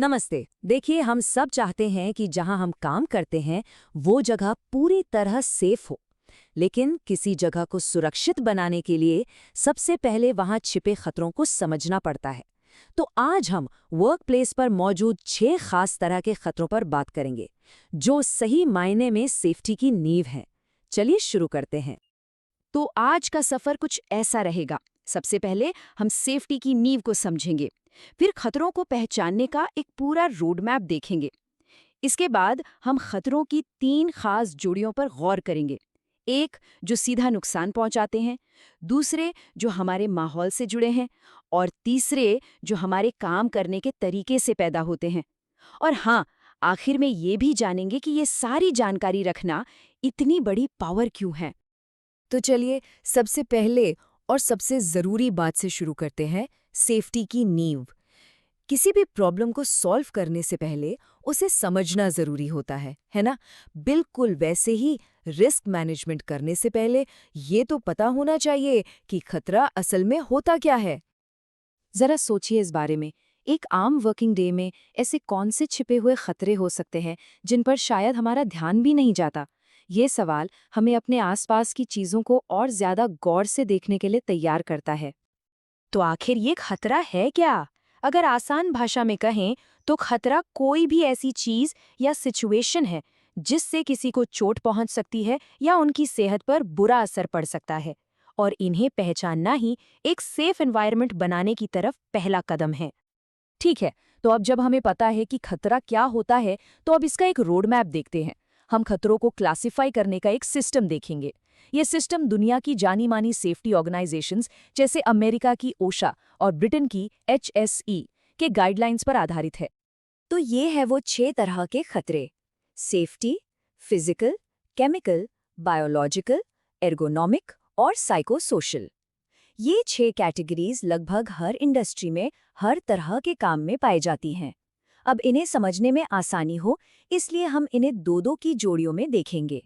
नमस्ते। देखिए, हम सब चाहते हैं कि जहां हम काम करते हैं वो जगह पूरी तरह सेफ हो। लेकिन किसी जगह को सुरक्षित बनाने के लिए सबसे पहले वहां छिपे खतरों को समझना पड़ता है। तो आज हम वर्क प्लेस पर मौजूद 6 खास तरह के खतरों पर बात करेंगे, जो सही मायने में सेफ्टी की नींव हैं। चलिए शुरू करते हैं। तो आज का सफर कुछ ऐसा रहेगा। सबसे पहले हम सेफ्टी की नींव को समझेंगे, फिर खतरों को पहचानने का एक पूरा रोड मैप देखेंगे। इसके बाद हम खतरों की 3 खास जोड़ियों पर गौर करेंगे। एक जो सीधा नुकसान पहुंचाते हैं, दूसरे जो हमारे माहौल से जुड़े हैं, और तीसरे जो हमारे काम करने के तरीके से पैदा होते हैं। और हाँ, आखिर में ये भी जानेंगे कि ये सारी जानकारी रखना इतनी बड़ी पावर क्यों है। तो चलिए सबसे पहले और सबसे ज़रूरी बात से शुरू करते हैं, सेफ्टी की नींव। किसी भी प्रॉब्लम को सॉल्व करने से पहले उसे समझना ज़रूरी होता है ना? बिल्कुल वैसे ही रिस्क मैनेजमेंट करने से पहले ये तो पता होना चाहिए कि खतरा असल में होता क्या है। जरा सोचिए इस बारे में। एक आम वर्किंग डे में ऐसे कौन से छिपे हुए खतरे हो सकते हैं जिन पर शायद हमारा ध्यान भी नहीं जाता? ये सवाल हमें अपने आसपास की चीज़ों को और ज़्यादा गौर से देखने के लिए तैयार करता है। तो आखिर ये खतरा है क्या? अगर आसान भाषा में कहें तो खतरा कोई भी ऐसी चीज़ या सिचुएशन है जिससे किसी को चोट पहुंच सकती है या उनकी सेहत पर बुरा असर पड़ सकता है। और इन्हें पहचानना ही एक सेफ एनवायरनमेंट बनाने की तरफ पहला कदम है। ठीक है, तो अब जब हमें पता है कि खतरा क्या होता है, तो अब इसका एक रोड मैप देखते हैं। हम खतरों को क्लासिफाई करने का एक सिस्टम देखेंगे। ये सिस्टम दुनिया की जानी मानी सेफ्टी ऑर्गेनाइजेशंस जैसे अमेरिका की ओशा और ब्रिटेन की HSE के गाइडलाइंस पर आधारित है। तो ये है वो 6 तरह के खतरे: safety, physical, chemical, biological, ergonomic और साइकोसोशल। ये 6 कैटेगरीज लगभग हर इंडस्ट्री में हर तरह के काम में पाई जाती हैं। अब इन्हें समझने में आसानी हो, इसलिए हम इन्हें दो दो की जोड़ियों में देखेंगे।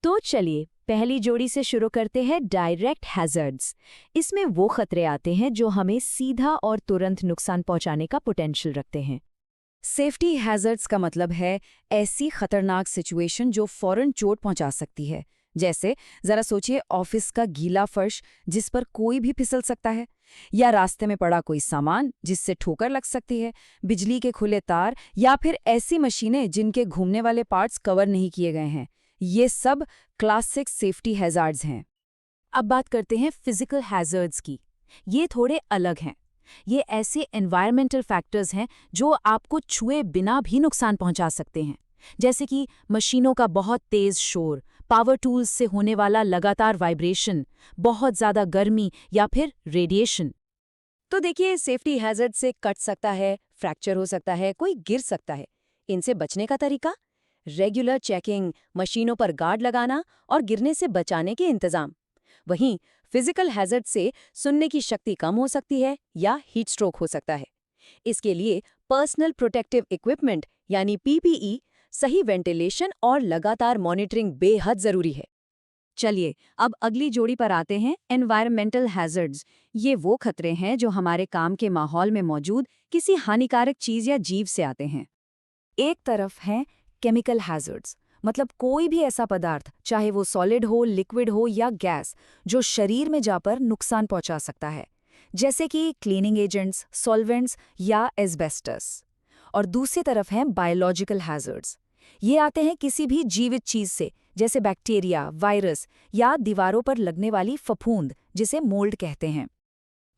तो चलिए पहली जोड़ी से शुरू करते हैं, डायरेक्ट हैजर्ड्स। इसमें वो खतरे आते हैं जो हमें सीधा और तुरंत नुकसान पहुंचाने का पोटेंशियल रखते हैं। सेफ्टी हैजर्ड्स का मतलब है ऐसी खतरनाक सिचुएशन जो फौरन चोट पहुंचा सकती है। जैसे जरा सोचिए, ऑफिस का गीला फर्श जिस पर कोई भी फिसल सकता है, या रास्ते में पड़ा कोई सामान जिससे ठोकर लग सकती है, बिजली के खुले तार, या फिर ऐसी मशीनें जिनके घूमने वाले पार्ट्स कवर नहीं किए गए हैं। ये सब क्लासिक सेफ्टी हैजार्ड्स हैं। अब बात करते हैं फिजिकल हैजर्ड्स की। ये थोड़े अलग हैं। ये ऐसे एनवायरमेंटल फैक्टर्स हैं जो आपको छुए बिना भी नुकसान पहुंचा सकते हैं, जैसे कि मशीनों का बहुत तेज शोर, पावर टूल्स से होने वाला लगातार वाइब्रेशन, बहुत ज़्यादा गर्मी या फिर रेडिएशन। तो देखिए, सेफ्टी हैजर्ड से कट सकता है, फ्रैक्चर हो सकता है, कोई गिर सकता है। इनसे बचने का तरीका: रेगुलर चेकिंग, मशीनों पर गार्ड लगाना और गिरने से बचाने के इंतजाम। वहीं फिजिकल हैजर्ड से सुनने की शक्ति कम हो सकती है या हीट स्ट्रोक हो सकता है। इसके लिए पर्सनल प्रोटेक्टिव इक्विपमेंट यानी PPE, सही वेंटिलेशन और लगातार मॉनिटरिंग बेहद जरूरी है। चलिए अब अगली जोड़ी पर आते हैं, एनवायरमेंटल हैजर्ड्स। ये वो खतरे हैं जो हमारे काम के माहौल में मौजूद किसी हानिकारक चीज या जीव से आते हैं। एक तरफ हैं केमिकल हैजर्ड्स, मतलब कोई भी ऐसा पदार्थ, चाहे वो सॉलिड हो, लिक्विड हो या गैस, जो शरीर में जाकर नुकसान पहुंचा सकता है, जैसे कि क्लीनिंग एजेंट्स, सॉल्वेंट्स या एस्बेस्टस। और दूसरी तरफ हैं बायोलॉजिकल हैजर्ड्स। ये आते हैं किसी भी जीवित चीज से, जैसे बैक्टीरिया, वायरस या दीवारों पर लगने वाली फफूंद, जिसे मोल्ड कहते हैं।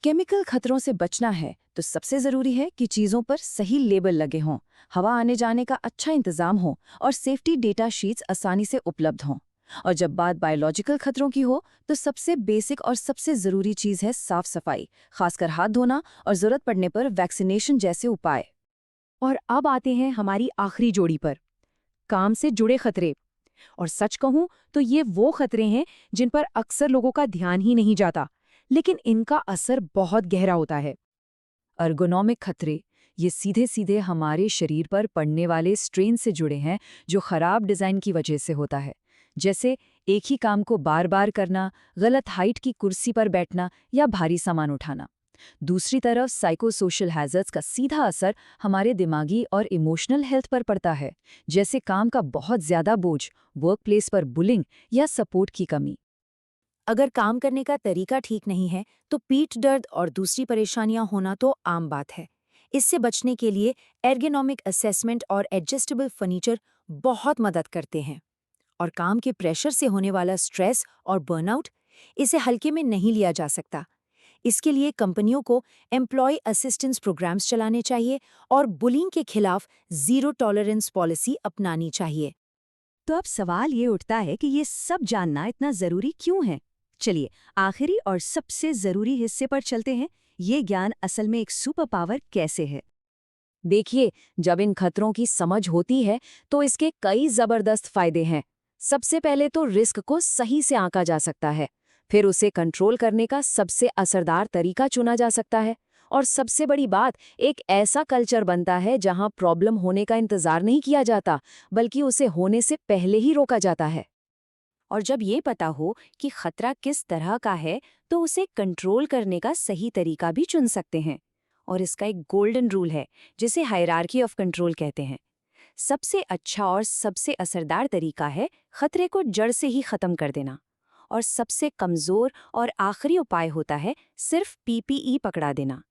केमिकल खतरों से बचना है तो सबसे जरूरी है कि चीजों पर सही लेबल लगे हों, हवा आने जाने का अच्छा इंतजाम हो और सेफ्टी डेटा शीट्स आसानी से उपलब्ध हों। और जब बात बायोलॉजिकल खतरों की हो तो सबसे बेसिक और सबसे जरूरी चीज है साफ सफाई, खासकर हाथ धोना और जरूरत पड़ने पर वैक्सीनेशन जैसे उपाय। और अब आते हैं हमारी आखिरी जोड़ी पर, काम से जुड़े खतरे। और सच कहूं तो ये वो खतरे हैं जिन पर अक्सर लोगों का ध्यान ही नहीं जाता, लेकिन इनका असर बहुत गहरा होता है। अर्गोनॉमिक खतरे, ये सीधे सीधे हमारे शरीर पर पड़ने वाले स्ट्रेन से जुड़े हैं जो खराब डिज़ाइन की वजह से होता है। जैसे एक ही काम को बार बार करना, गलत हाइट की कुर्सी पर बैठना या भारी सामान उठाना। दूसरी तरफ साइकोसोशल हैज़र्ड्स का सीधा असर हमारे दिमागी और इमोशनल हेल्थ पर पड़ता है, जैसे काम का बहुत ज़्यादा बोझ, वर्कप्लेस पर बुलिंग या सपोर्ट की कमी। अगर काम करने का तरीका ठीक नहीं है तो पीठ दर्द और दूसरी परेशानियां होना तो आम बात है। इससे बचने के लिए एर्गोनॉमिक असेसमेंट और एडजस्टेबल फर्नीचर बहुत मदद करते हैं। और काम के प्रेशर से होने वाला स्ट्रेस और बर्नआउट, इसे हल्के में नहीं लिया जा सकता। इसके लिए कंपनियों को एम्प्लॉय असिस्टेंस प्रोग्राम्स चलाने चाहिए और बुलिंग के खिलाफ जीरो टॉलरेंस पॉलिसी अपनानी चाहिए। तो अब सवाल ये उठता है कि ये सब जानना इतना ज़रूरी क्यों है? चलिए, आखिरी और सबसे ज़रूरी हिस्से पर चलते हैं। ये ज्ञान असल में एक सुपर पावर कैसे है? देखिए, जब इन खतरों की समझ होती है तो इसके कई ज़बरदस्त फायदे हैं। सबसे पहले तो रिस्क को सही से आंका जा सकता है, फिर उसे कंट्रोल करने का सबसे असरदार तरीका चुना जा सकता है, और सबसे बड़ी बात, एक ऐसा कल्चर बनता है जहां प्रॉब्लम होने का इंतजार नहीं किया जाता, बल्कि उसे होने से पहले ही रोका जाता है। और जब ये पता हो कि खतरा किस तरह का है तो उसे कंट्रोल करने का सही तरीका भी चुन सकते हैं। और इसका एक गोल्डन रूल है जिसे हायरार्की ऑफ कंट्रोल कहते हैं। सबसे अच्छा और सबसे असरदार तरीका है खतरे को जड़ से ही खत्म कर देना। और सबसे कमजोर और आखिरी उपाय होता है सिर्फ पीपीई पकड़ा देना।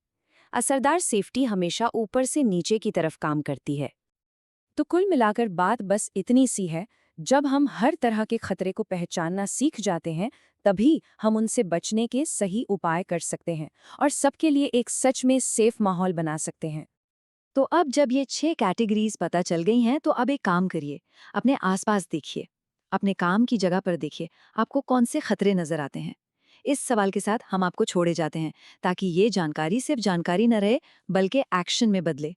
असरदार सेफ्टी हमेशा ऊपर से नीचे की तरफ काम करती है। तो कुल मिलाकर बात बस इतनी सी है, जब हम हर तरह के खतरे को पहचानना सीख जाते हैं तभी हम उनसे बचने के सही उपाय कर सकते हैं और सबके लिए एक सच में सेफ माहौल बना सकते हैं। तो अब जब ये 6 कैटेगरीज पता चल गई हैं तो अब एक काम करिए, अपने आसपास देखिए, अपने काम की जगह पर देखिए, आपको कौन से खतरे नजर आते हैं। इस सवाल के साथ हम आपको छोड़े जाते हैं ताकि ये जानकारी सिर्फ जानकारी न रहे बल्कि एक्शन में बदले।